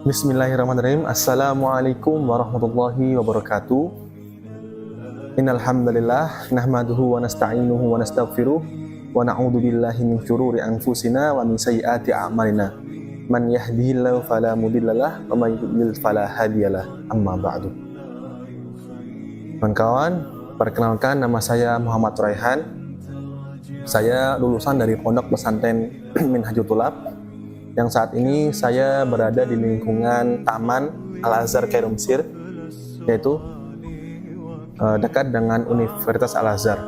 Bismillahirrahmanirrahim. Assalamualaikum warahmatullahi wabarakatuh. Innal hamdalillah nahmaduhu wa nasta'inuhu wa nastaghfiruh wa na'udzu billahi min syururi anfusina wa min sayyiati a'malina. Man yahdihillahu fala mudhillalah wa may yudlil fala hadiyalah. Amma ba'du. Kawan-kawan, perkenalkan nama saya Muhammad Raihan. Saya lulusan dari Pondok Pesantren Minhajul Thulab yang saat ini saya berada di lingkungan Taman Al-Azhar Khairul Mesir, yaitu dekat dengan Universitas Al-Azhar.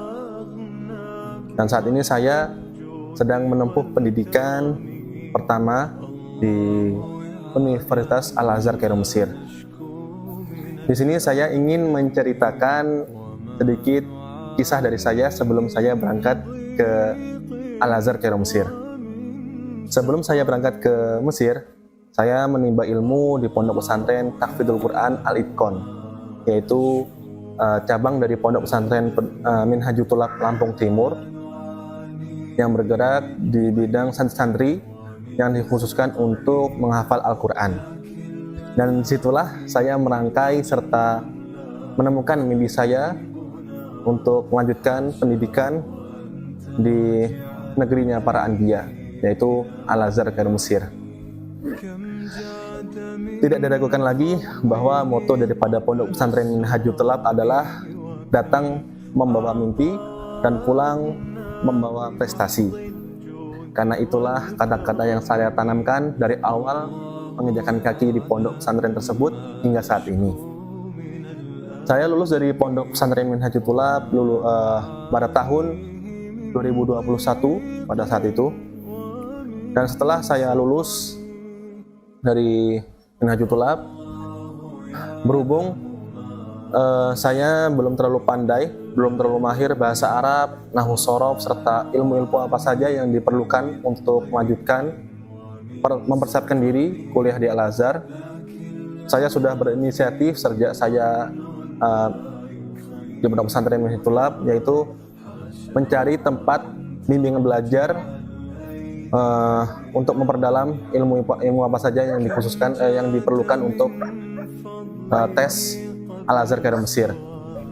Dan saat ini saya sedang menempuh pendidikan pertama di Universitas Al-Azhar Khairul Mesir. Di sini saya ingin menceritakan sedikit kisah dari saya sebelum saya berangkat ke Al-Azhar Khairul Mesir. Sebelum saya berangkat ke Mesir, saya menimba ilmu di Pondok Pesantren Tahfidzul Quran Al-Itqon, yaitu cabang dari Pondok Pesantren Minhajul Thulab Lampung Timur yang bergerak di bidang santri yang dikhususkan untuk menghafal Al-Quran. Dan disitulah saya merangkai serta menemukan mimpi saya untuk melanjutkan pendidikan di negerinya para anbiya, yaitu Al-Azhar Khairul Mesir. Tidak diragukan lagi bahwa moto daripada Pondok Pesantren Minhajul Thulab adalah datang membawa mimpi dan pulang membawa prestasi. Karena itulah kata-kata yang saya tanamkan dari awal menginjakkan kaki di pondok pesantren tersebut hingga saat ini. Saya lulus dari Pondok Pesantren Minhajul Thulab pada tahun 2021 pada saat itu. Dan setelah saya lulus dari Minhajul Thulab, berhubung saya belum terlalu pandai, belum terlalu mahir bahasa Arab, nahwu shorof, serta ilmu-ilmu apa saja yang diperlukan untuk melanjutkan mempersiapkan diri kuliah di Al-Azhar, saya sudah berinisiatif sejak saya di Pondok Pesantren Minhajul Thulab, yaitu mencari tempat bimbingan belajar untuk memperdalam ilmu apa saja yang dikhususkan yang diperlukan untuk tes Al-Azhar Khairul Mesir.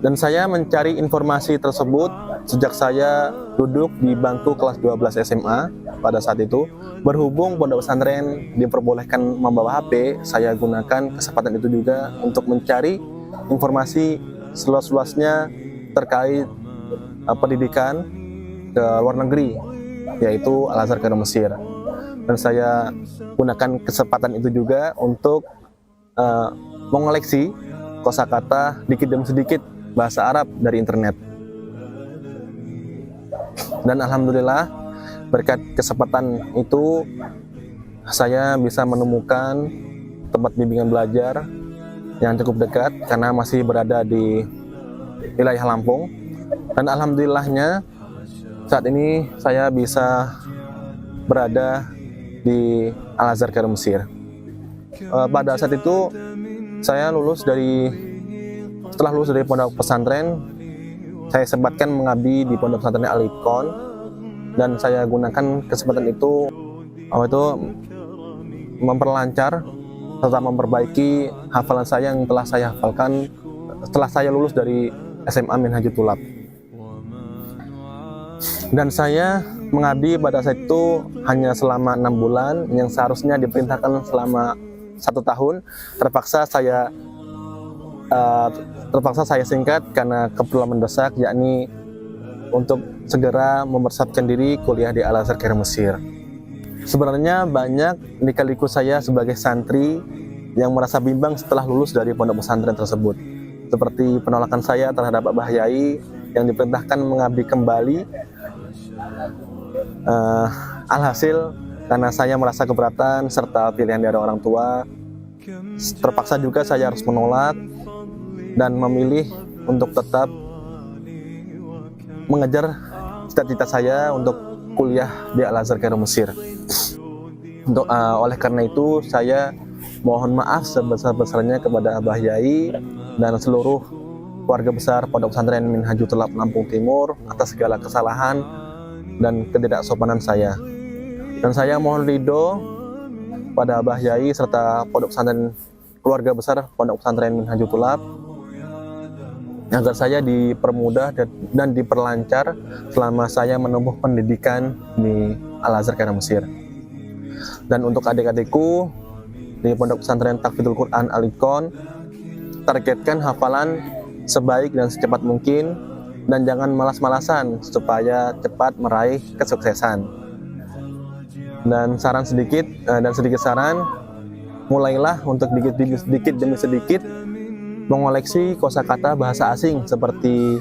Dan saya mencari informasi tersebut sejak saya duduk di bangku kelas 12 SMA pada saat itu. Berhubung pondok pesantren diperbolehkan membawa HP, saya gunakan kesempatan itu juga untuk mencari informasi seluas-luasnya terkait pendidikan ke luar negeri, yaitu Al-Azhar Khairul Mesir. Dan saya gunakan kesempatan itu juga untuk mengoleksi kosakata dikit demi sedikit bahasa Arab dari internet. Dan alhamdulillah berkat kesempatan itu saya bisa menemukan tempat bimbingan belajar yang cukup dekat karena masih berada di wilayah Lampung. Dan alhamdulillahnya saat ini saya bisa berada di Al-Azhar Khairul Mesir. Pada saat itu saya setelah lulus dari pondok pesantren, saya sempatkan mengabdi di Pondok Pesantren Al-Itqon, dan saya gunakan kesempatan itu memperlancar serta memperbaiki hafalan saya yang telah saya hafalkan setelah saya lulus dari SMA Minhajul Thulab. Dan saya mengabdi pada saat itu hanya selama 6 bulan yang seharusnya diperintahkan selama 1 tahun. Terpaksa saya singkat karena keperluan mendesak, yakni untuk segera mempersiapkan diri kuliah di Al-Azhar Khairul Mesir. Sebenarnya banyak lika-liku saya sebagai santri yang merasa bimbang setelah lulus dari pondok pesantren tersebut, seperti penolakan saya terhadap Abah Yai yang diperintahkan mengabdi kembali. Alhasil karena saya merasa keberatan serta pilihan dari orang tua, terpaksa juga saya harus menolak dan memilih untuk tetap mengejar cita-cita saya untuk kuliah di Al-Azhar Khairul Mesir. Oleh karena itu saya mohon maaf sebesar-besarnya kepada Abah Yai dan seluruh keluarga besar Pondok Pesantren Minhajul Thulab Lampung Timur atas segala kesalahan dan ketidaksopanan saya. Dan saya mohon ridho kepada Abah Yai serta Pondok Pesantren keluarga besar Pondok Pesantren Minhajul Tulab agar saya dipermudah dan diperlancar selama saya menempuh pendidikan di Al-Azhar Kaira Mesir. Dan untuk adik-adikku di Pondok Pesantren Tahfidzul Quran Al-Itqon, targetkan hafalan sebaik dan secepat mungkin dan jangan malas-malasan supaya cepat meraih kesuksesan. Dan sedikit saran, mulailah untuk sedikit demi sedikit mengoleksi kosakata bahasa asing seperti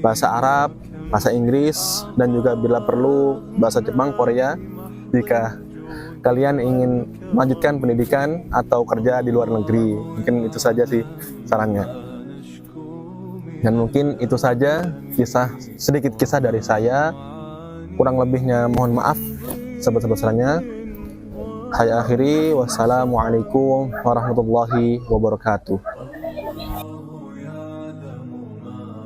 bahasa Arab, bahasa Inggris, dan juga bila perlu bahasa Jepang, Korea jika kalian ingin melanjutkan pendidikan atau kerja di luar negeri. Mungkin itu saja sih sarannya. Dan mungkin itu saja sedikit kisah dari saya. Kurang lebihnya mohon maaf sebesar-besarnya. Saya akhiri, wassalamualaikum warahmatullahi wabarakatuh.